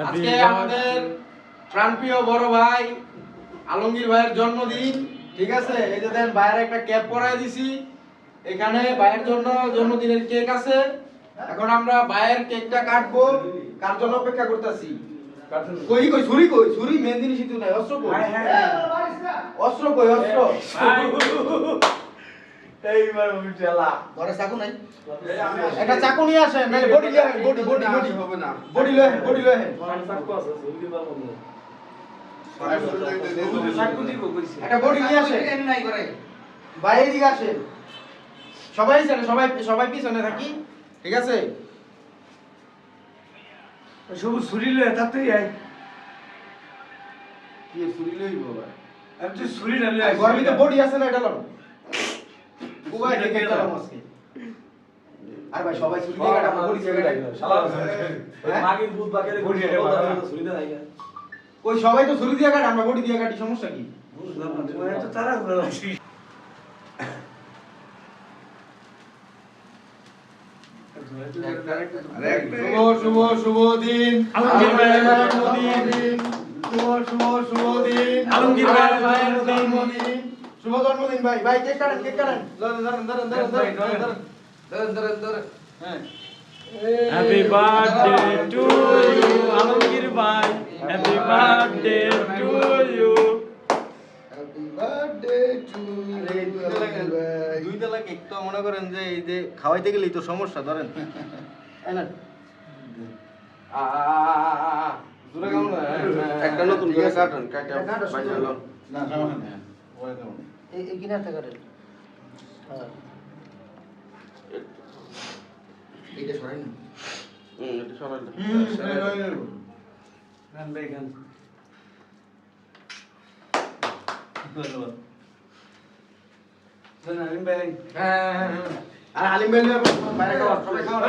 আজকে আমাদের প্রাণপ্রিয় বড় ভাই আলমগীর ভাইয়ের জন্মদিন, ঠিক আছে? এই যে দেন ভাইয়ের একটা ক্যাপ পরাই দিছি, এখানে ভাইয়ের জন্য জন্মদিনের কেক আছে। এখন আমরা ভাইয়ের কেকটা কাটবো, কার জন্য অপেক্ষা করতেছি। কই কই ছুরি, কই ছুরি মেন জিনিস তো নাই, অস্ত্র কই? অস্ত্র কই? অস্ত্র এইবার উঠেলা ঘরে চাকু নাই, একটা চাকু নিয়ে আসেন, নালে বডি লিয়ে আসেন। বডি বডি বডি হবে না, বডি লয়ে বডি লয়ে চাকু আছে জলদি পারবো না। চাকু দিব কইছি, একটা বডি নিয়ে আসেন। এনে নাই করে ভাই এদিকে আসেন, সবাই চলে, সবাই সবাই পিছনে থাকি, ঠিক আছে? সবুজ ছুরি লয়ে তাড়াতাড়ি আয়। কি ছুরি লইব ভাই? আমি তো ছুরি না লয়ে ঘরের ভিতরে বডি আছে না, এটা লও। কোবাই কেক কাটাম আজকে। আর ভাই সবাই ছুরি দিয়ে কাটা, আমরা বডি দিয়ে কাটাই শালা। মাগির ভূত বাকেরে বডি দিয়ে কাটা ছুরি দিয়ে আইগা। ওই সবাই তো ছুরি দিয়ে কাটে, আমরা বডি দিয়ে কাটি, সমস্যা কি? বুঝলাম না, তোমার এত তাড়া করে লাগছি। শুভ শুভ শুভ দিন আলমগীর ভাইয়ের জন্মদিন, শুভ শুভ শুভ দিন আলমগীর ভাইয়ের জন্মদিন, শুভ জন্মদিন ভাই। ভাই কেক কাটেন, কেক কাটেন, ধরেন ধরেন ধরেন ধরেন ধরেন ধরেন ধরেন ধরেন। হ্যাঁ, happy birthday to you Alamgir ভাই, happy birthday to you. Happy birthday to দুই তলা কেক তো মনে করেন যে এই যে খাওয়াইতে গেলেই তো সমস্যা, ধরেন। একটা নতুন করে কাটুন, কাটা বাইরে লন। না সমস্যা নেই, ওই তো এই কিনার থেকে কাটেন। হ্যাঁ, এইটা সরাই না। এটা সরাইলে। গান ভাই গান। ধন্যবাদ আলিম ভাই। হ্যাঁ, আর আলিম ভাই নিয়ে বাইরে খাওয়া, সবাই খাওয়া।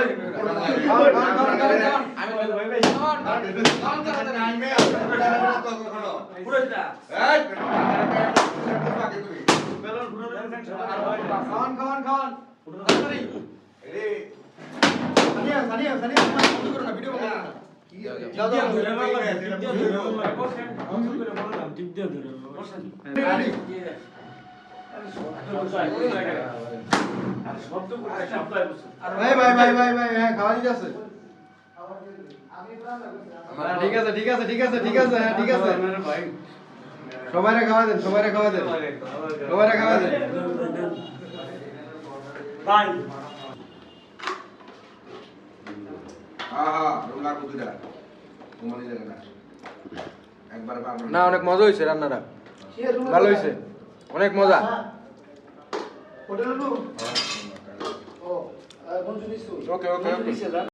আমি ভাই ভাই খাওয়ান করতে না আইমে পুরোটা এই বেলন পুরো খাওয়ান খাওয়ান খাওয়ান তাড়াতাড়ি। এই সানিয়া সানিয়া সানিয়া বন্ধ করো না, ভিডিও বন্ধ করো না। যাও যাও টিপ দিয়ে ধরে ভাই ভাই ভাই ভাই ভাই হ্যাঁ, খাওয়া দিতে আছে। ঠিক আছে ঠিক আছে ঠিক আছে ঠিক আছে, হ্যাঁ ঠিক আছে। সবাইরে খাওয়া দেন, সবাইরে খাওয়া দেন, সবাইরে খাওয়া দেন। ভাই না, অনেক মজা হয়েছে রান্নাটা, ভালো হয়েছে, অনেক মজা। ওকে ওকে ওকে।